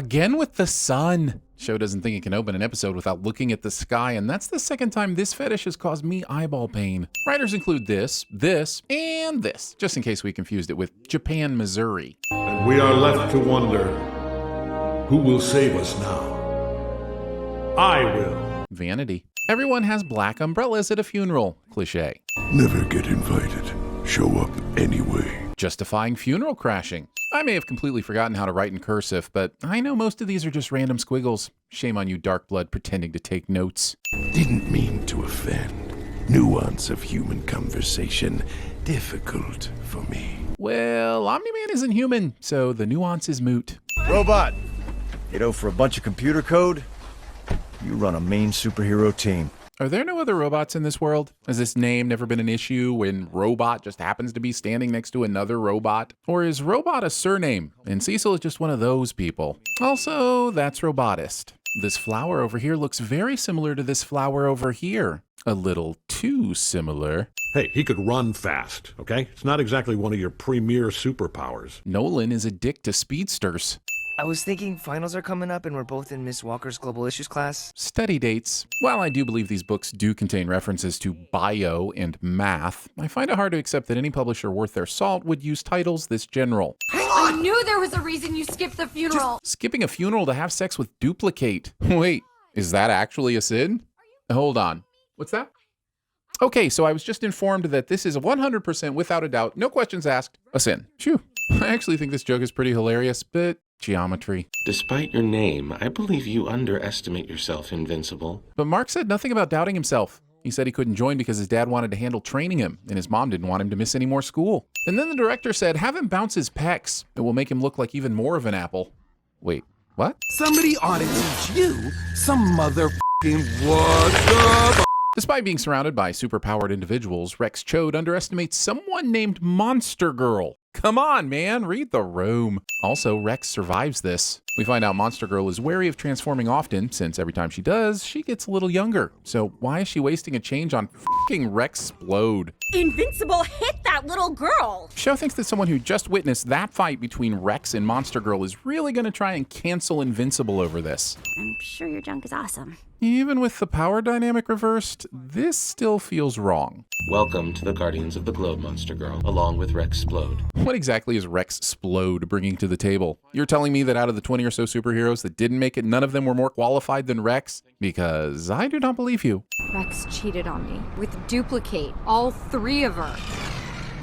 Again with the sun. Show doesn't think it can open an episode without looking at the sky, and that's the second time this fetish has caused me eyeball pain. Writers include this, and this, just in case we confused it with Japan, Missouri. And we are left to wonder, who will save us now? I will. Vanity. Everyone has black umbrellas at a funeral. Cliché. Never get invited. Show up anyway. Justifying funeral crashing. I may have completely forgotten how to write in cursive, but I know most of these are just random squiggles. Shame on you, Dark Blood, pretending to take notes. Didn't mean to offend. Nuance of human conversation. Difficult for me. Well, Omni-Man isn't human, so the nuance is moot. Robot, for a bunch of computer code, you run a main superhero team. Are there no other robots in this world? Has this name never been an issue when robot just happens to be standing next to another robot? Or is robot a surname and Cecil is just one of those people? Also, that's robotist. This flower over here looks very similar to this flower over here. A little too similar. Hey, he could run fast, okay? It's not exactly one of your premier superpowers. Nolan is a dick to speedsters. I was thinking finals are coming up and we're both in Miss Walker's Global Issues class. Study dates. While I do believe these books do contain references to bio and math, I find it hard to accept that any publisher worth their salt would use titles this general. I knew there was a reason you skipped the funeral. Skipping a funeral to have sex with Duplicate. Wait, is that actually a sin? Hold on. What's that? Okay, so I was just informed that this is 100% without a doubt, no questions asked, a sin. Phew. I actually think this joke is pretty hilarious, but geometry. Despite your name, I believe you underestimate yourself, Invincible. But Mark said nothing about doubting himself. He said he couldn't join because his dad wanted to handle training him, and his mom didn't want him to miss any more school. And then the director said, have him bounce his pecs. It will make him look like even more of an apple. Wait, what? Somebody ought to teach you some motherfucking what's up. Despite being surrounded by superpowered individuals, Rex Chode underestimates someone named Monster Girl. Come on, man, read the room. Also, Rex survives this. We find out Monster Girl is wary of transforming often, since every time she does, she gets a little younger. So why is she wasting a change on f***ing Rex-Splode? Invincible hit that little girl. Show thinks that someone who just witnessed that fight between Rex and Monster Girl is really gonna try and cancel Invincible over this. I'm sure your junk is awesome. Even with the power dynamic reversed, this still feels wrong. Welcome to the Guardians of the Globe, Monster Girl, along with Rex-Splode. What exactly is Rex-Splode bringing to the table? You're telling me that out of the 20 or so superheroes that didn't make it, none of them were more qualified than Rex? Because I do not believe you. Rex cheated on me with Duplicate, all three of her.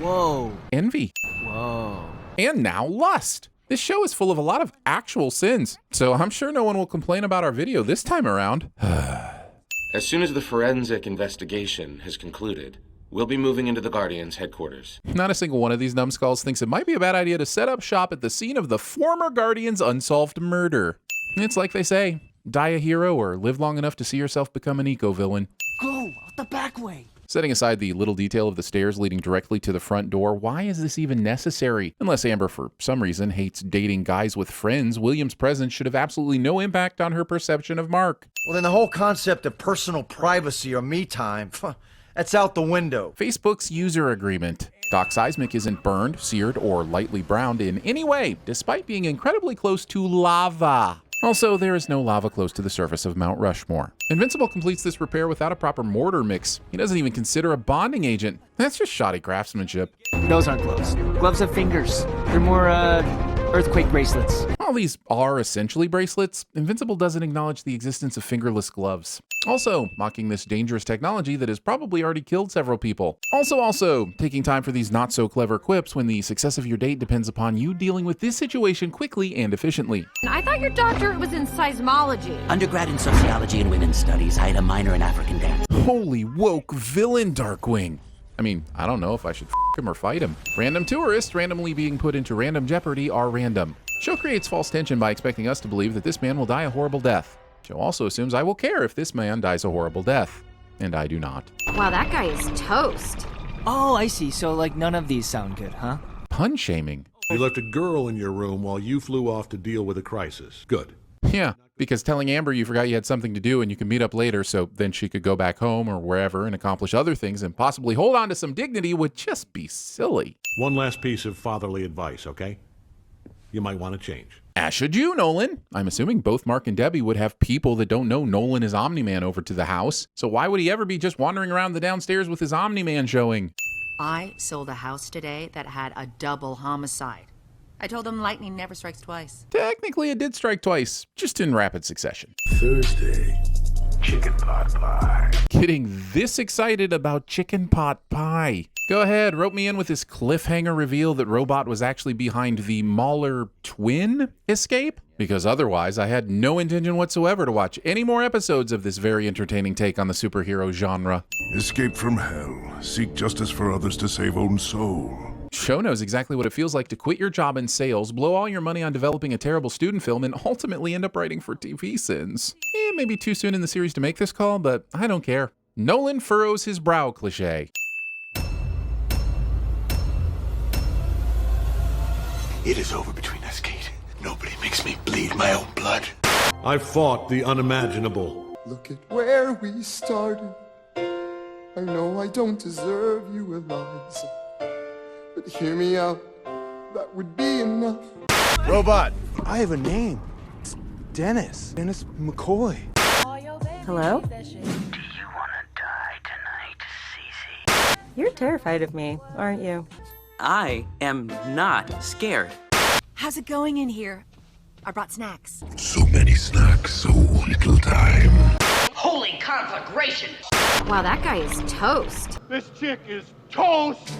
Whoa. Envy. Whoa. And now lust. This show is full of a lot of actual sins, so I'm sure no one will complain about our video this time around. As soon as the forensic investigation has concluded, we'll be moving into the Guardians' headquarters. Not a single one of these numbskulls thinks it might be a bad idea to set up shop at the scene of the former Guardians' unsolved murder. It's like they say, die a hero or live long enough to see yourself become an eco-villain. Go out the back way. Setting aside the little detail of the stairs leading directly to the front door, why is this even necessary? Unless Amber, for some reason, hates dating guys with friends, William's presence should have absolutely no impact on her perception of Mark. Well, then the whole concept of personal privacy or me time, that's out the window. Facebook's user agreement. Doc Seismic isn't burned, seared, or lightly browned in any way, despite being incredibly close to lava. Also, there is no lava close to the surface of Mount Rushmore. Invincible completes this repair without a proper mortar mix. He doesn't even consider a bonding agent. That's just shoddy craftsmanship. Those aren't gloves. Gloves have fingers. They're more, earthquake bracelets. While these are essentially bracelets, Invincible doesn't acknowledge the existence of fingerless gloves. Also, mocking this dangerous technology that has probably already killed several people. Also, taking time for these not so clever quips when the success of your date depends upon you dealing with this situation quickly and efficiently. I thought your doctorate was in seismology. Undergrad in sociology and women's studies. I had a minor in African dance. Holy woke villain, Darkwing. I mean, I don't know if I should f him or fight him. Random tourists randomly being put into random jeopardy are random. Show creates false tension by expecting us to believe that this man will die a horrible death. Show also assumes I will care if this man dies a horrible death. And I do not. Wow, that guy is toast. Oh, I see. So, like, none of these sound good, huh? Pun shaming. You left a girl in your room while you flew off to deal with a crisis. Good. Yeah, because telling Amber you forgot you had something to do and you can meet up later so then she could go back home or wherever and accomplish other things and possibly hold on to some dignity would just be silly. One last piece of fatherly advice, okay? You might want to change. As should you, Nolan. I'm assuming both Mark and Debbie would have people that don't know Nolan is Omni-Man over to the house. So why would he ever be just wandering around the downstairs with his Omni-Man showing? I sold a house today that had a double homicide. I told them lightning never strikes twice. Technically, it did strike twice, just in rapid succession. Thursday, chicken pot pie. Getting this excited about chicken pot pie. Go ahead, rope me in with this cliffhanger reveal that Robot was actually behind the Mauler twin escape, because otherwise I had no intention whatsoever to watch any more episodes of this very entertaining take on the superhero genre. Escape from hell. Seek justice for others to save own soul. Show knows exactly what it feels like to quit your job in sales, blow all your money on developing a terrible student film, and ultimately end up writing for TV sins. Maybe too soon in the series to make this call, but I don't care. Nolan furrows his brow cliche. It is over between us, Kate. Nobody makes me bleed my own blood. I fought the unimaginable. Look at where we started. I know I don't deserve you, Eliza. But hear me out, that would be enough. Robot! I have a name. It's Dennis. Dennis McCoy. Hello? Do you want to die tonight, Cece? You're terrified of me, aren't you? I am not scared. How's it going in here? I brought snacks. So many snacks, so little time. Holy conflagration! Wow, that guy is toast. This chick is toast!